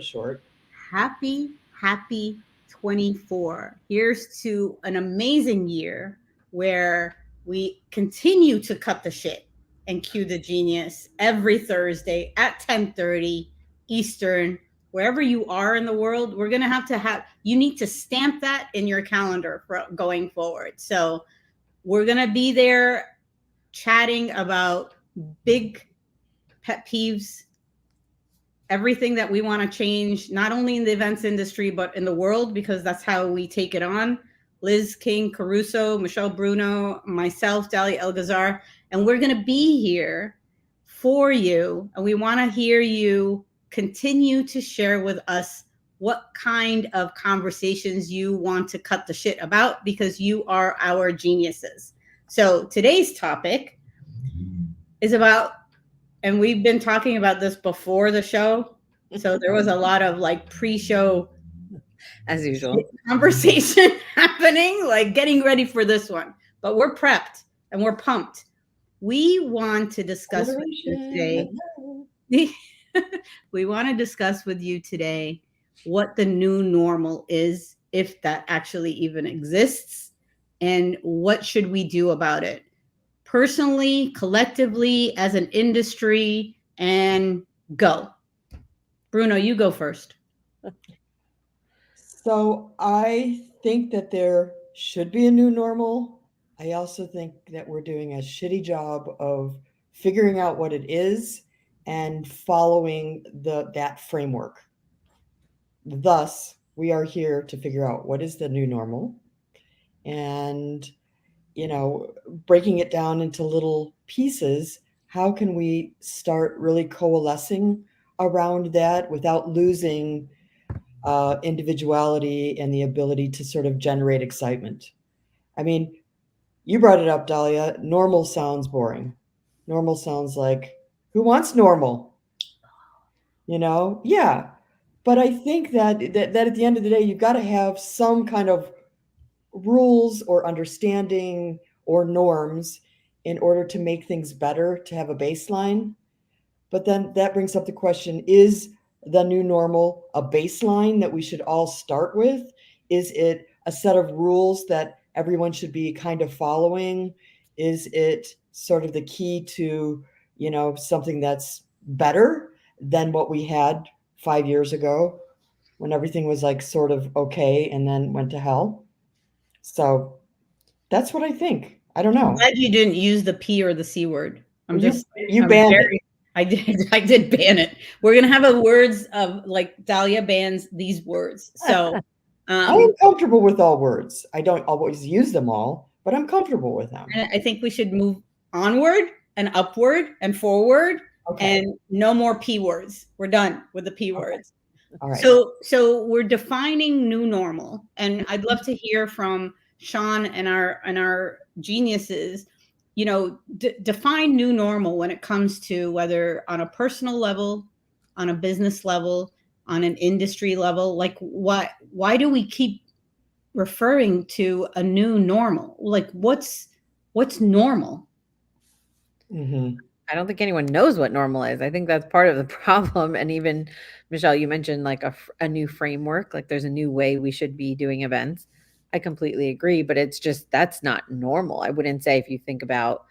short. Happy 24. Here's to an amazing year where we continue to cut the shit and cue the genius every Thursday at 10:30 Eastern. Wherever you are in the world, we're going to have you need to stamp that in your calendar for going forward. So, we're going to be there chatting about big pet peeves, everything that we want to change, not only in the events industry, but in the world, because that's how we take it on. Liz King Caruso, Michelle Bruno, myself, Dalia Elgazar, and we're going to be here for you. And we want to hear you continue to share with us what kind of conversations you want to cut the shit about, because you are our geniuses. So today's topic is about, and we've been talking about this before the show. So there was a lot of like pre-show as usual conversation happening, like getting ready for this one. But we're prepped and we're pumped. We want to discuss with you today. We want to discuss with you today what the new normal is, if that actually even exists, and what should we do about it personally, collectively, as an industry, and go. Bruno, you go first. So I think that there should be a new normal. I also think that we're doing a shitty job of figuring out what it is and following that framework. Thus, we are here to figure out what is the new normal and, breaking it down into little pieces. How can we start really coalescing around that without losing individuality and the ability to sort of generate excitement? I mean, you brought it up, Dahlia. Normal sounds boring. Normal sounds like, who wants normal? Yeah. But I think that at the end of the day, you've got to have some kind of rules or understanding or norms in order to make things better, to have a baseline. But then that brings up the question, is the new normal a baseline that we should all start with? Is it a set of rules that everyone should be kind of following? Is it sort of the key to, something that's better than what we had 5 years ago when everything was like sort of okay and then went to hell? So that's what I think. I don't know. I'm glad you didn't use the P or the C word. I'm you banned it. I did ban it. We're gonna have a words of like Dahlia bans these words. So I am comfortable with all words. I don't always use them all, but I'm comfortable with them. And I think we should move onward and upward and forward, and no more P words. We're done with the P words. All right. So we're defining new normal, and I'd love to hear from Sean and our geniuses. Define new normal when it comes to whether on a personal level, on a business level, on an industry level. Like, why do we keep referring to a new normal? Like, what's normal? Mm-hmm. I don't think anyone knows what normal is. I think that's part of the problem. And even Michelle, you mentioned like a new framework, like there's a new way we should be doing events. I completely agree, but it's just, that's not normal. I wouldn't say, if you think about,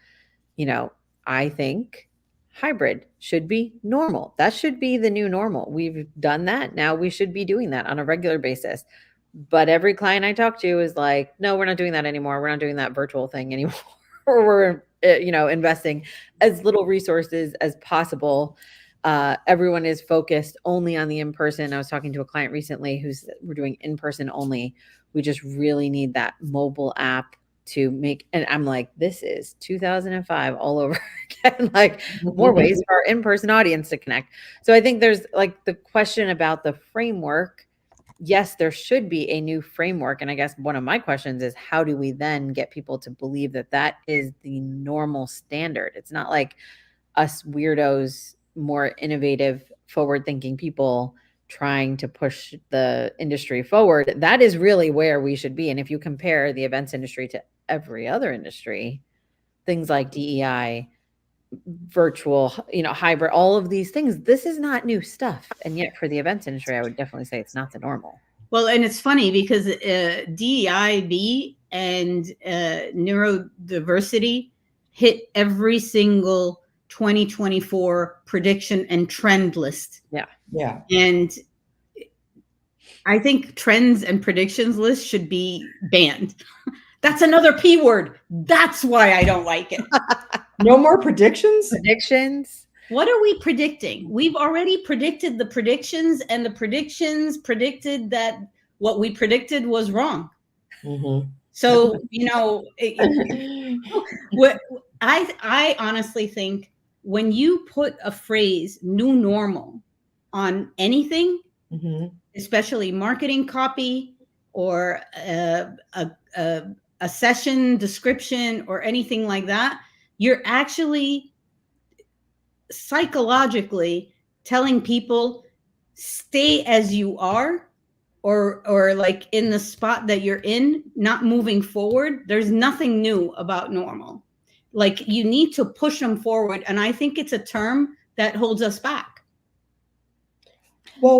I think hybrid should be normal. That should be the new normal. We've done that. Now we should be doing that on a regular basis. But every client I talk to is like, no, we're not doing that anymore. We're not doing that virtual thing anymore. Or we're, investing as little resources as possible. Everyone is focused only on the in-person. I was talking to a client recently we're doing in-person only. We just really need that mobile app to make, and I'm like, this is 2005 all over again, like more ways for our in-person audience to connect. So I think there's like the question about the framework. Yes, there should be a new framework. And I guess one of my questions is, how do we then get people to believe that that is the normal standard? It's not like us weirdos, more innovative, forward-thinking people trying to push the industry forward. That is really where we should be. And if you compare the events industry to every other industry, things like DEI, virtual, hybrid, all of these things. This is not new stuff. And yet for the events industry, I would definitely say it's not the normal. Well, and it's funny because DEIB and neurodiversity hit every single 2024 prediction and trend list. Yeah. And I think trends and predictions list should be banned. That's another P word. That's why I don't like it. No more predictions? Predictions? What are we predicting? We've already predicted the predictions, and the predictions predicted that what we predicted was wrong. Mm-hmm. So, what I honestly think, when you put a phrase "new normal" on anything, Mm-hmm. especially marketing copy or a session description or anything like that, you're actually psychologically telling people stay as you are, or like in the spot that you're in, not moving forward. There's nothing new about normal. Like, you need to push them forward, and I think it's a term that holds us back. Well,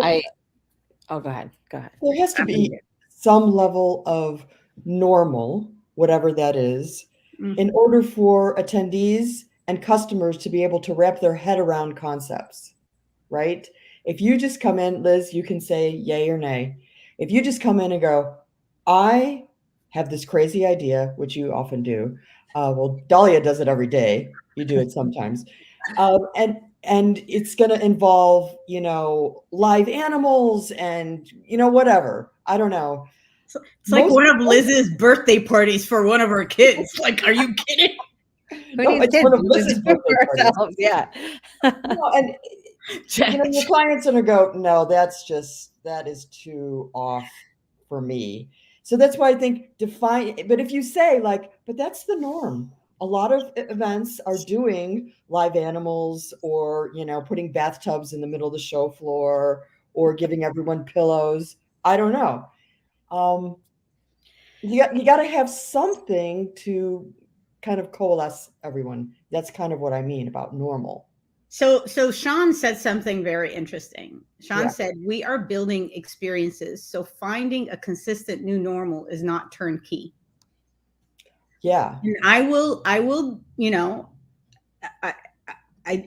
go ahead. There has to be some level of normal, whatever that is, in order for attendees and customers to be able to wrap their head around concepts, right? If you just come in, Liz, you can say yay or nay. If you just come in and go, I have this crazy idea, which you often do. Well, Dahlia does it every day. You do it sometimes. And it's going to involve, live animals and, whatever. I don't know. It's like one of Liz's birthday parties for one of her kids. Like, are you kidding? No, it's one of Liz's birthday parties. Yeah. And your clients are going to go, no, that is too off for me. So that's why I think but if you say but that's the norm. A lot of events are doing live animals, or, putting bathtubs in the middle of the show floor, or giving everyone pillows. I don't know. You got to have something to kind of coalesce everyone. That's kind of what I mean about normal. So Sean said something very interesting. Sean said, we are building experiences, so finding a consistent new normal is not turnkey. Yeah. And I will, I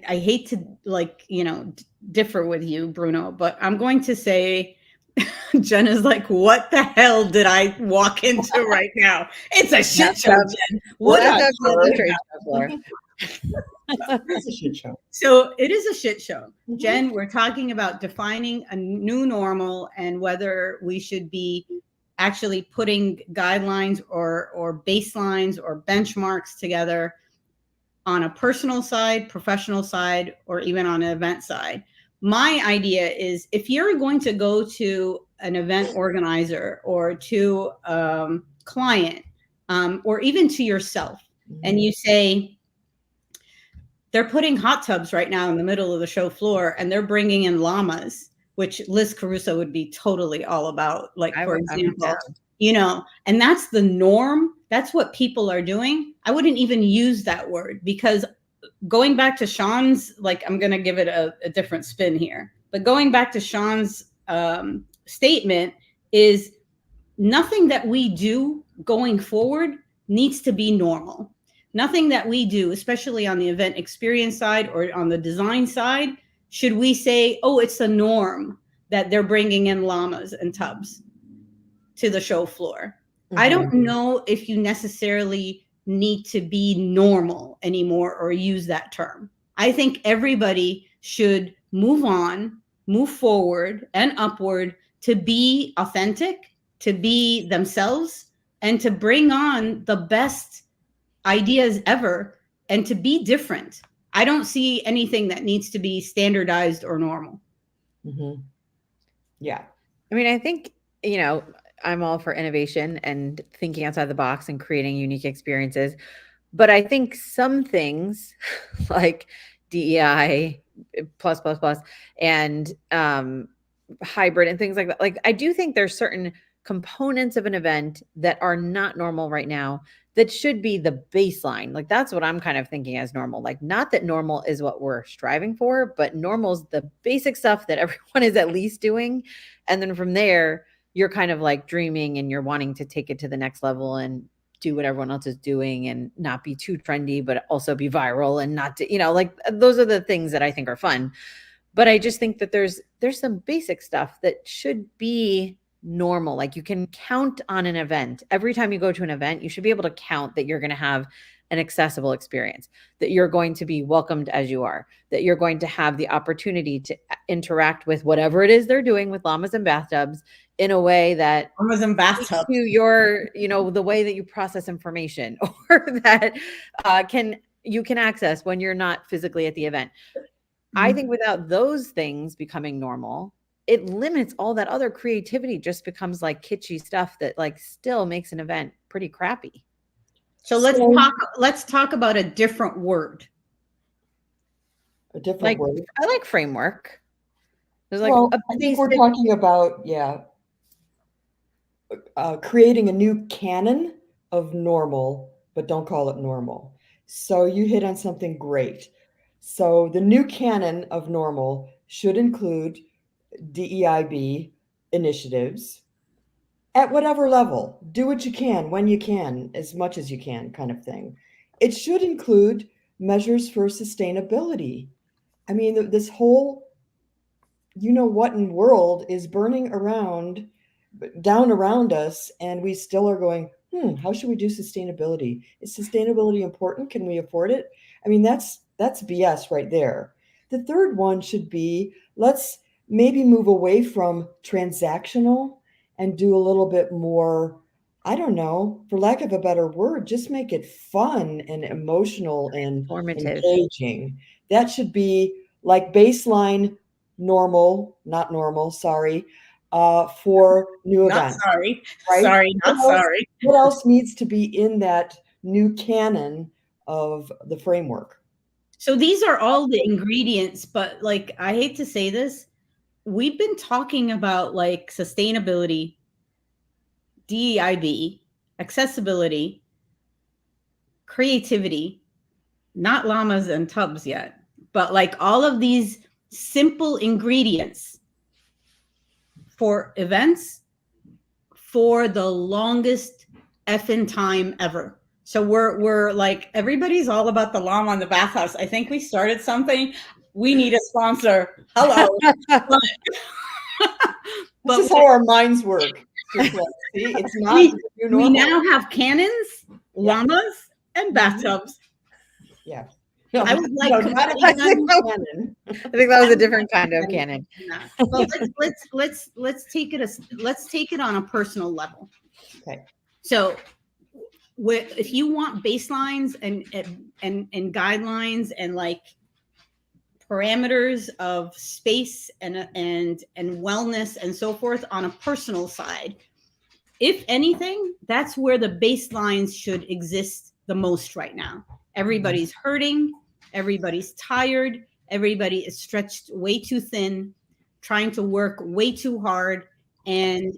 hate to differ with you, Bruno, but I'm going to say, Jen is like, what the hell did I walk into right now? It's a shit show, Jen. What It's a shit show. So it is a shit show. Mm-hmm. Jen, we're talking about defining a new normal and whether we should be actually putting guidelines or baselines or benchmarks together on a personal side, professional side, or even on an event side. My idea is, if you're going to go to an event organizer or to a client, or even to yourself, and you say, they're putting hot tubs right now in the middle of the show floor, and they're bringing in llamas, which Liz Caruso would be totally all about. Like, for example, and that's the norm. That's what people are doing. I wouldn't even use that word, because going back to Sean's, I'm going to give it a different spin here, but going back to Sean's statement is, nothing that we do going forward needs to be normal. Nothing that we do, especially on the event experience side or on the design side, should we say, oh, it's the norm that they're bringing in llamas and tubs to the show floor. Mm-hmm. I don't know if you necessarily need to be normal anymore or use that term. I think everybody should move on, move forward and upward to be authentic, to be themselves, and to bring on the best ideas ever, and to be different. I don't see anything that needs to be standardized or normal. Mm-hmm. Yeah. I mean, I think, I'm all for innovation and thinking outside the box and creating unique experiences. But I think some things like DEI plus and hybrid and things like that, I do think there's certain components of an event that are not normal right now that should be the baseline. Like that's what I'm kind of thinking as normal. Like not that normal is what we're striving for, but normal's the basic stuff that everyone is at least doing. And then from there, you're kind of like dreaming and you're wanting to take it to the next level and do what everyone else is doing and not be too trendy, but also be viral and not to, like those are the things that I think are fun. But I just think that there's some basic stuff that should be normal. Like you can count on an event. Every time you go to an event, you should be able to count that you're going to have an accessible experience, that you're going to be welcomed as you are, that you're going to have the opportunity to interact with whatever it is they're doing with llamas and bathtubs in a way that llamas and bathtubs to your, the way that you process information or that you can access when you're not physically at the event. I think without those things becoming normal, it limits all that other creativity, just becomes like kitschy stuff that like still makes an event pretty crappy. So let's talk about a different word. A different word. I like framework. There's like I think we're talking about creating a new canon of normal, but don't call it normal. So you hit on something great. So the new canon of normal should include DEIB initiatives at whatever level. Do what you can, when you can, as much as you can, kind of thing. It should include measures for sustainability. I mean, this whole what in world is burning down around us, and we still are going, how should we do sustainability? Is sustainability important? Can we afford it? I mean, that's BS right there. The third one should be, let's maybe move away from transactional and do a little bit more, I don't know, for lack of a better word, just make it fun and emotional and engaging. That should be like baseline normal, not normal, sorry, for new events. Sorry, right? Sorry, not sorry. What else needs to be in that new canon of the framework? So these are all the ingredients, but like, I hate to say this, we've been talking about like sustainability, DEIB, accessibility, creativity, not llamas and tubs yet, but like all of these simple ingredients for events for the longest effing time ever. So we're like, everybody's all about the llama in the bathhouse. I think we started something. We need a sponsor. Hello. This is how our minds work. See, it's not. We now have cannons, llamas, and bathtubs. Yeah. No, I would like. I think that was a different kind of cannon. Well, let's take it on a personal level. Okay. So, if you want baselines and guidelines and like parameters of space and wellness and so forth on a personal side, if anything, that's where the baselines should exist the most right now. Everybody's hurting. Everybody's tired. Everybody is stretched way too thin, trying to work way too hard. And,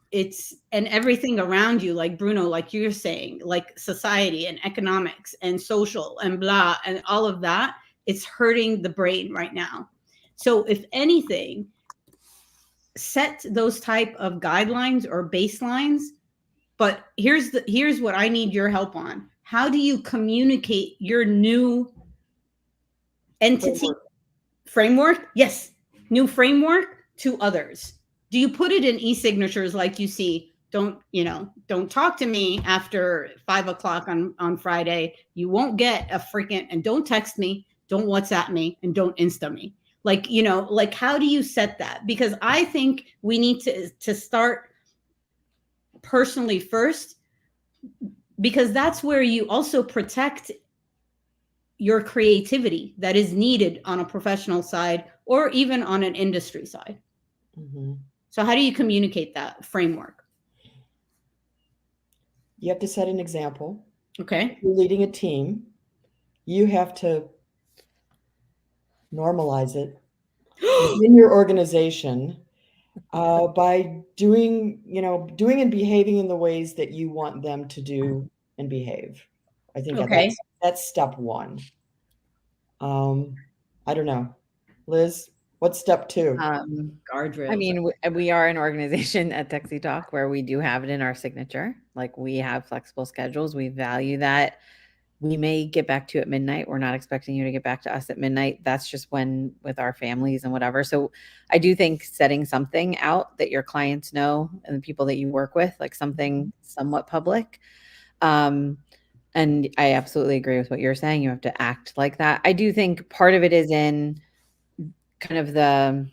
it's and everything around you, like Bruno, like you're saying, like society and economics and social and blah, and all of that, it's hurting the brain right now. So if anything, set those type of guidelines or baselines. But here's what I need your help on. How do you communicate your new entity framework? Yes, new framework to others. Do you put it in e-signatures like you see? Don't talk to me after 5:00 on Friday. You won't get a freaking, and don't text me, don't WhatsApp me, and don't Insta me. Like, like how do you set that? Because I think we need to start personally first, because that's where you also protect your creativity that is needed on a professional side or even on an industry side. Mm-hmm. So how do you communicate that framework? You have to set an example. Okay. If you're leading a team, you have to normalize it within your organization. By doing, doing and behaving in the ways that you want them to do and behave. I think Okay. that's step one. I don't know. Liz, what's step two? I Guardrails. mean, we are an organization at Texie Talk where we do have it in our signature. Like we have flexible schedules. We value that. We may get back to you at midnight. We're not expecting you to get back to us at midnight. That's just when with our families and whatever. So I do think setting something out that your clients know and the people that you work with, like something somewhat public. And I absolutely agree with what you're saying. You have to act like that. I do think part of it is in kind of the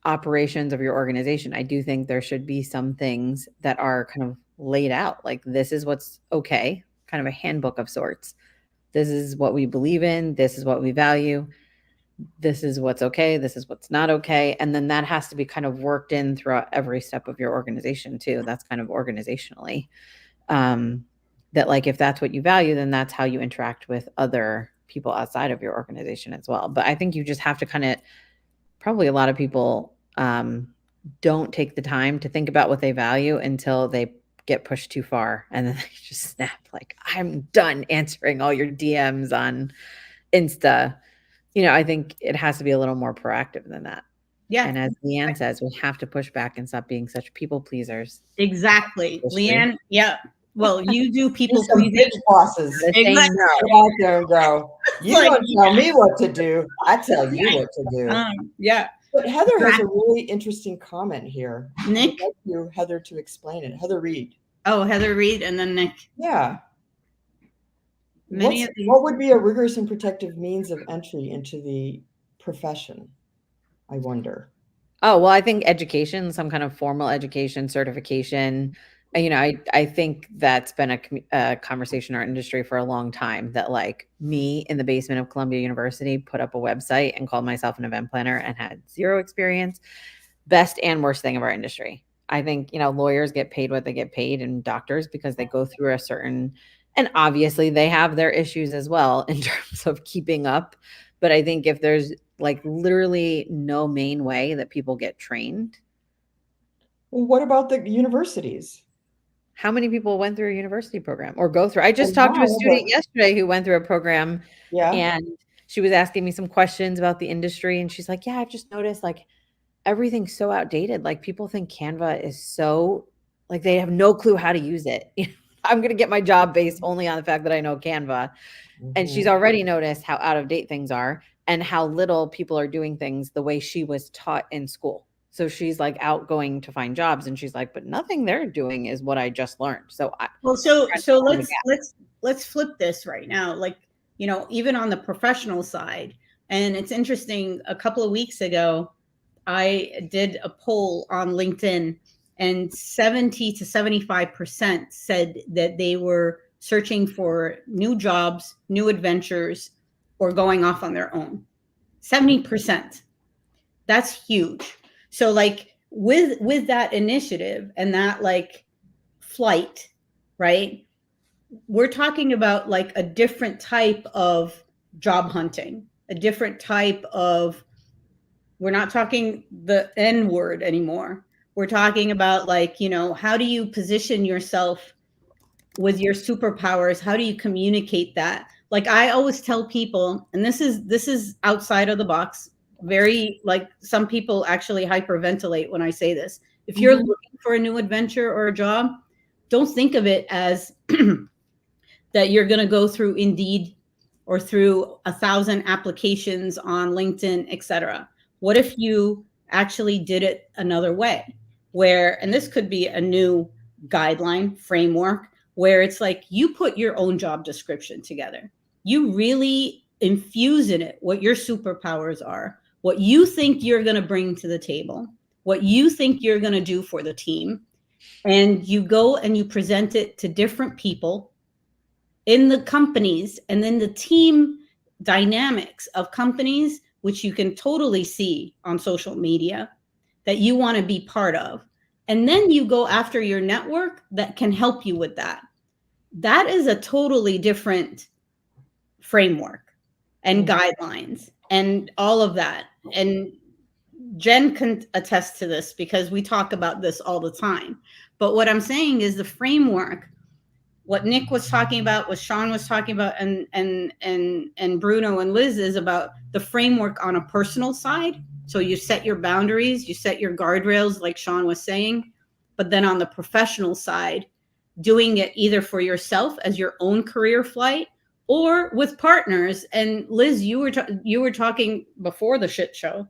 operations of your organization. I do think there should be some things that are kind of laid out. Like this is what's okay, kind of a handbook of sorts. This is what we believe in. This is what we value. This is what's okay. This is what's not okay. And then that has to be kind of worked in throughout every step of your organization too. That's kind of organizationally. That like if that's what you value, then that's how you interact with other people outside of your organization as well. But I think you just have to kind of probably a lot of people don't take the time to think about what they value until they get pushed too far and then they just snap like I'm done answering all your DMs on Insta. I think it has to be a little more proactive than that. Yeah. And as Leanne says, we have to push back and stop being such people pleasers. Exactly. Leanne, yeah. Well, you do people Some pleasing. bitch bosses. Exactly. Get out there and go. You don't tell me what to do. I tell you what to do. Yeah. But Heather has a really interesting comment here. Nick? I'd like you, Heather, to explain it. Heather Reed. Oh, Heather Reed and then Nick. Yeah. Many What would be a rigorous and protective means of entry into the profession? I wonder. Oh, well, I think education, some kind of formal education, certification. I think that's been a conversation in our industry for a long time that like me in the basement of Columbia University put up a website and called myself an event planner and had zero experience. Best and worst thing of our industry. I think, lawyers get paid what they get paid and doctors because they go through a certain, and obviously they have their issues as well in terms of keeping up. But I think if there's like literally no main way that people get trained. Well, what about the universities? How many people went through a university program or go through? I just talked to a student yesterday who went through a program and she was asking me some questions about the industry. And she's like, yeah, I've just noticed like everything's so outdated. Like people think Canva is so like they have no clue how to use it. I'm going to get my job based only on the fact that I know Canva. And she's already noticed how out of date things are and how little people are doing things the way she was taught in school. So she's like out going to find jobs and she's like, but nothing they're doing is what I just learned. So let's flip this right now. Like, even on the professional side, and it's interesting, a couple of weeks ago, I did a poll on LinkedIn and 70 to 75% said that they were searching for new jobs, new adventures, or going off on their own. 70%. That's huge. So like with that initiative and that like flight, right? We're talking about like a different type of job hunting, a different type of, we're not talking the N word anymore. We're talking about like, how do you position yourself with your superpowers? How do you communicate that? Like I always tell people, and this is outside of the box, very like some people actually hyperventilate when I say this. If you're looking for a new adventure or a job, don't think of it as that you're going to go through Indeed or through 1,000 applications on LinkedIn, etc. What if you actually did it another way where, and this could be a new guideline framework, where it's like you put your own job description together. You really infuse in it what your superpowers are, what you think you're going to bring to the table, what you think you're going to do for the team. And you go and you present it to different people in the companies and then the team dynamics of companies, which you can totally see on social media that you want to be part of. And then you go after your network that can help you with that. That is a totally different framework and guidelines and all of that. And Jen can attest to this because we talk about this all the time. But what I'm saying is the framework, what Nick was talking about, what Sean was talking about, and Bruno and Liz is about the framework on a personal side. So you set your boundaries, you set your guardrails, like Sean was saying. But then on the professional side, doing it either for yourself as your own career flight or with partners. And Liz, you were talking before the shit show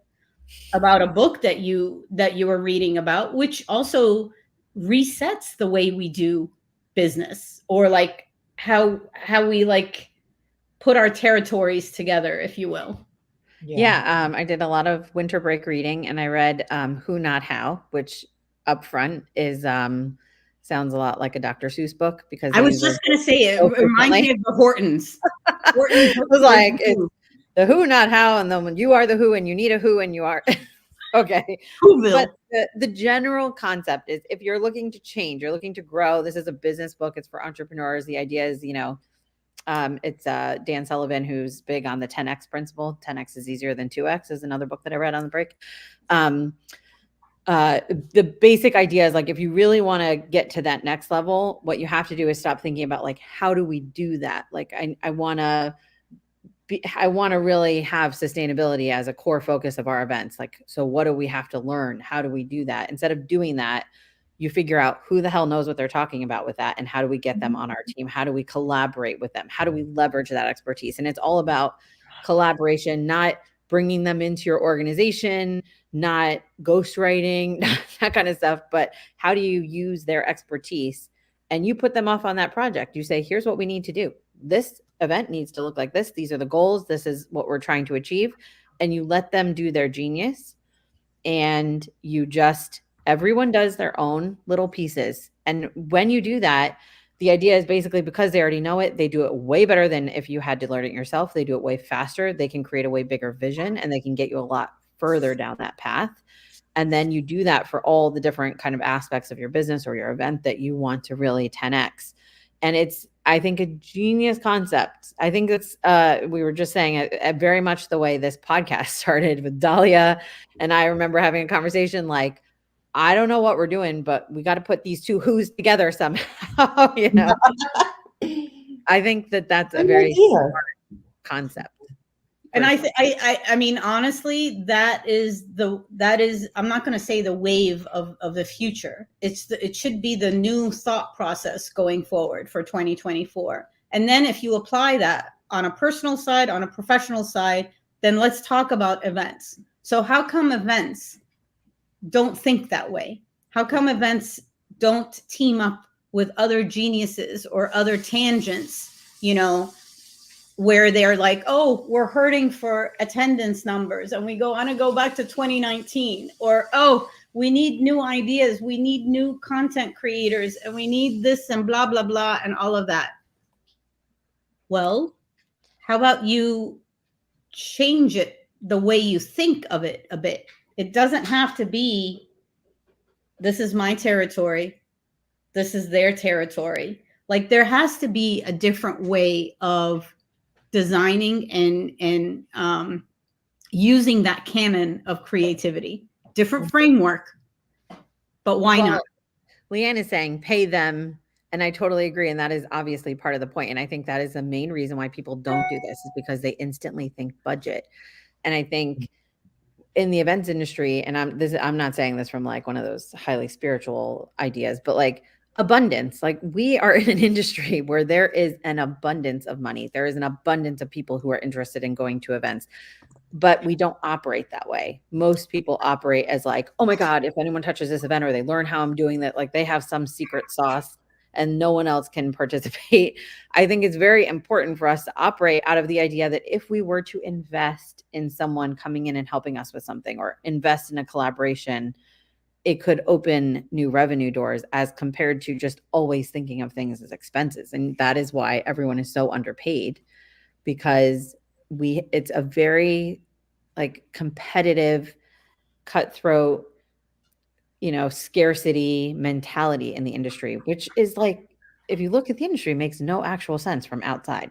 about a book that you were reading about, which also resets the way we do business, or like how we like put our territories together, if you will. Yeah, I did a lot of winter break reading, and I read Who Not How, which up front is sounds a lot like a Dr. Seuss book because I was just going to say it reminds me of the Hortons. It was like it's the who, not how, and then when you are the who and you need a who and you are okay. Whoville. But the general concept is if you're looking to change, you're looking to grow. This is a business book. It's for entrepreneurs. The idea is, it's Dan Sullivan, who's big on the 10X principle. 10X is easier than 2X is another book that I read on the break. The basic idea is like, if you really want to get to that next level, what you have to do is stop thinking about like, how do we do that? Like, I want to really have sustainability as a core focus of our events. Like, so what do we have to learn? How do we do that? Instead of doing that, you figure out who the hell knows what they're talking about with that, and how do we get them on our team? How do we collaborate with them? How do we leverage that expertise? And it's all about collaboration, not bringing them into your organization, not ghostwriting, that kind of stuff, but how do you use their expertise? And you put them off on that project. You say, here's what we need to do. This event needs to look like this. These are the goals. This is what we're trying to achieve. And you let them do their genius. And everyone does their own little pieces. And when you do that, the idea is basically because they already know it, they do it way better than if you had to learn it yourself. They do it way faster. They can create a way bigger vision, and they can get you a lot further down that path. And then you do that for all the different kind of aspects of your business or your event that you want to really 10X. And it's, I think, a genius concept. I think it's, we were just saying very much the way this podcast started with Dahlia. And I remember having a conversation like, I don't know what we're doing, but we got to put these two who's together somehow, I think that's a very smart concept. And I mean, honestly, that is, I'm not going to say the wave of the future. It should be the new thought process going forward for 2024. And then if you apply that on a personal side, on a professional side, then let's talk about events. So how come events don't think that way? How come events don't team up with other geniuses or other tangents, where they're like, oh, we're hurting for attendance numbers, and we want to go back to 2019, or, oh, we need new ideas, we need new content creators, and we need this and blah, blah, blah, and all of that. Well, how about you change it the way you think of it a bit? It doesn't have to be, this is my territory, this is their territory. Like, there has to be a different way of designing and using that canon of creativity. Different framework, but why not? Leanne is saying pay them, and I totally agree, and that is obviously part of the point. And I think that is the main reason why people don't do this, is because they instantly think budget. And I think in the events industry, and I'm not saying this from like one of those highly spiritual ideas, but like abundance, like we are in an industry where there is an abundance of money. There is an abundance of people who are interested in going to events, but we don't operate that way. Most people operate as like, oh my God, if anyone touches this event or they learn how I'm doing that, like they have some secret sauce and no one else can participate. I think it's very important for us to operate out of the idea that if we were to invest in someone coming in and helping us with something, or invest in a collaboration, it could open new revenue doors as compared to just always thinking of things as expenses. And that is why everyone is so underpaid, because it's a very like competitive, cutthroat, scarcity mentality in the industry, which is like, if you look at the industry, makes no actual sense from outside.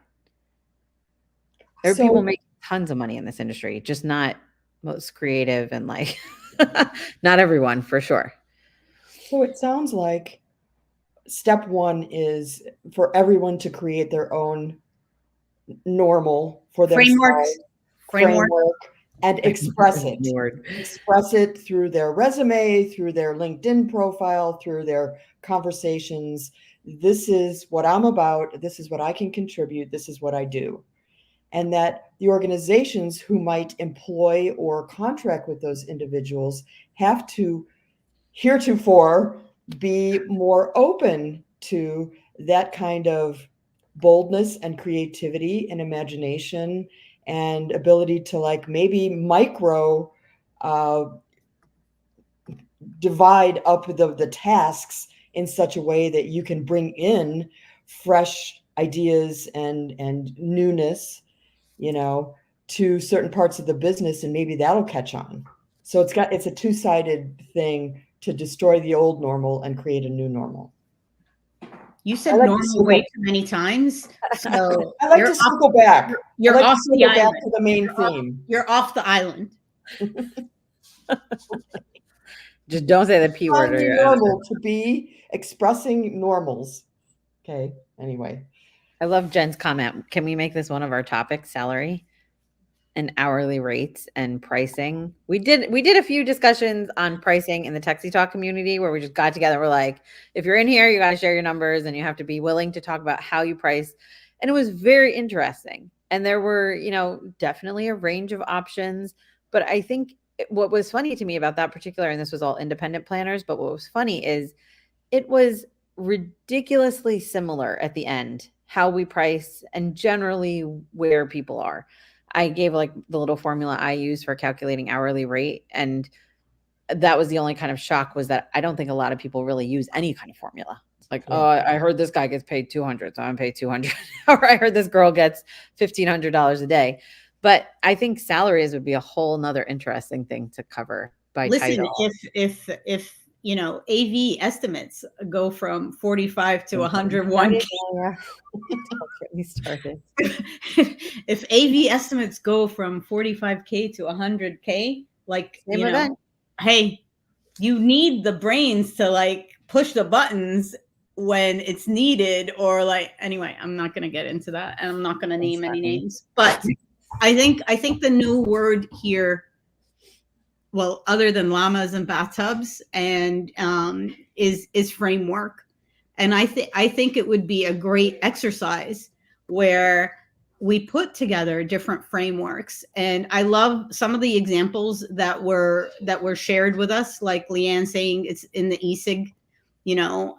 There are people making tons of money in this industry, just not most creative and like Not everyone, for sure. So it sounds like step one is for everyone to create their own normal for themselves, Framework. and express it. New word. Express it through their resume, through their LinkedIn profile, through their conversations. This is what I'm about. This is what I can contribute. This is what I do. And that the organizations who might employ or contract with those individuals have to heretofore be more open to that kind of boldness and creativity and imagination and ability to like maybe micro divide up the tasks in such a way that you can bring in fresh ideas and newness, you know, to certain parts of the business, and maybe that'll catch on. So it's a two-sided thing to destroy the old normal and create a new normal. You said normal way too many times, so I like to circle back. You're off the island. Back to the main theme. You're off the island. Just don't say the P word. Finding normal to be expressing normals. Okay. Anyway, I love Jen's comment. Can we make this one of our topics? Salary and hourly rates and pricing. We did a few discussions on pricing in the Texie Talk community where we just got together. We're like, if you're in here, you got to share your numbers and you have to be willing to talk about how you price. And it was very interesting. And there were, you know, definitely a range of options. But I think what was funny to me about that particular, and this was all independent planners, but what was funny is it was ridiculously similar at the end, how we price and generally where people are. I gave like the little formula I use for calculating hourly rate. And that was the only kind of shock, was that I don't think a lot of people really use any kind of formula. It's like, oh, I heard this guy gets paid 200, so I'm paid 200. Or I heard this girl gets $1,500 a day. But I think salaries would be a whole nother interesting thing to cover by title. If you know, AV estimates go from 45 to 101K. Get me started. If AV estimates go from 45K to 100K, like, Same you know, event. Hey, you need the brains to like push the buttons when it's needed, or like, anyway, I'm not going to get into that, and I'm not going to name any names, but I think the new word here, well, other than llamas and bathtubs, and is framework. And I think it would be a great exercise where we put together different frameworks. And I love some of the examples that were shared with us, like Leanne saying it's in the e-cig. You know,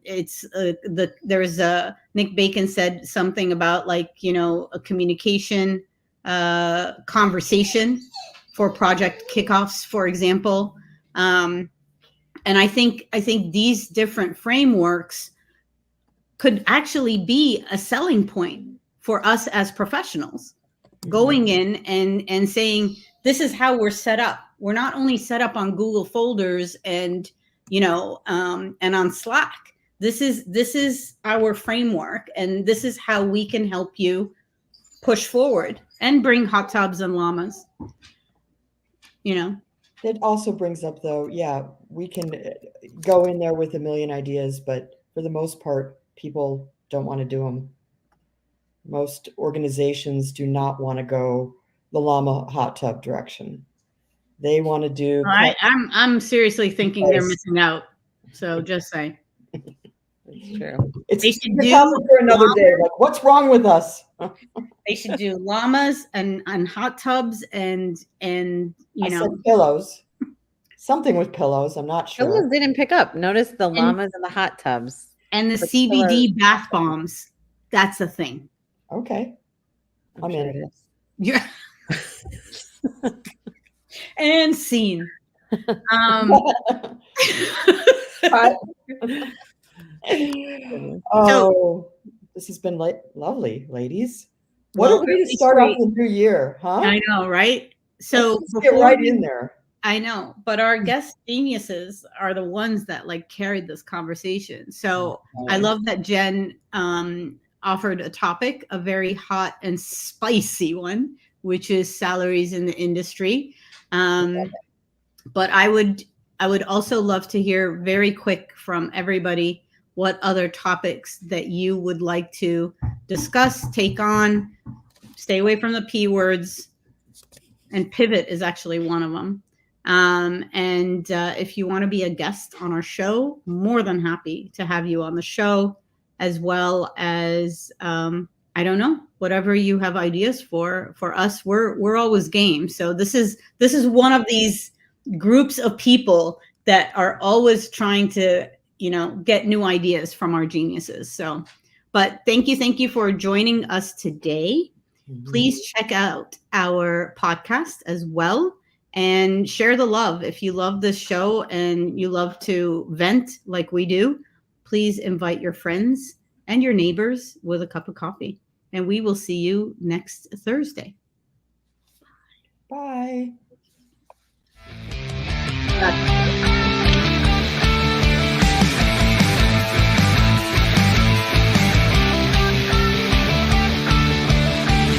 it's there's a Nick Bacon said something about, like, you know, a communication conversation for project kickoffs, for example. And I think these different frameworks could actually be a selling point for us as professionals, going in and saying, this is how we're set up. We're not only set up on Google folders and, you know, and on Slack. This is our framework, and this is how we can help you push forward and bring hot tubs and llamas. You know, it also brings up, though, yeah, we can go in there with a million ideas, but for the most part, people don't want to do them. Most organizations do not want to go the llama hot tub direction. They want to do. I'm seriously thinking they're missing out. So just say. It's true. It's a topic for another day. Like, what's wrong with us? They should do llamas and hot tubs and you know, said pillows. Something with pillows. I'm not sure. Pillows didn't pick up. Notice the llamas and the hot tubs and the CBD bath bombs. That's the thing. Okay, I'm in it. Yeah. And scene. Oh, this has been lovely, ladies. What a way to start off the new year, huh? I know, right? So get right in there. I know, but our guest geniuses are the ones that like carried this conversation. So I love that Jen offered a topic, a very hot and spicy one, which is salaries in the industry. But I would also love to hear very quick from everybody what other topics that you would like to discuss, take on. Stay away from the P words, and pivot is actually one of them. And if you want to be a guest on our show, more than happy to have you on the show, as well as I don't know, whatever you have ideas for us. We're always game. So this is one of these groups of people that are always trying to, you know, get new ideas from our geniuses. So, but thank you for joining us today. Please check out our podcast as well and share the love. If you love this show and you love to vent like we do, please invite your friends and your neighbors with a cup of coffee. And we will see you next Thursday. Bye. Bye.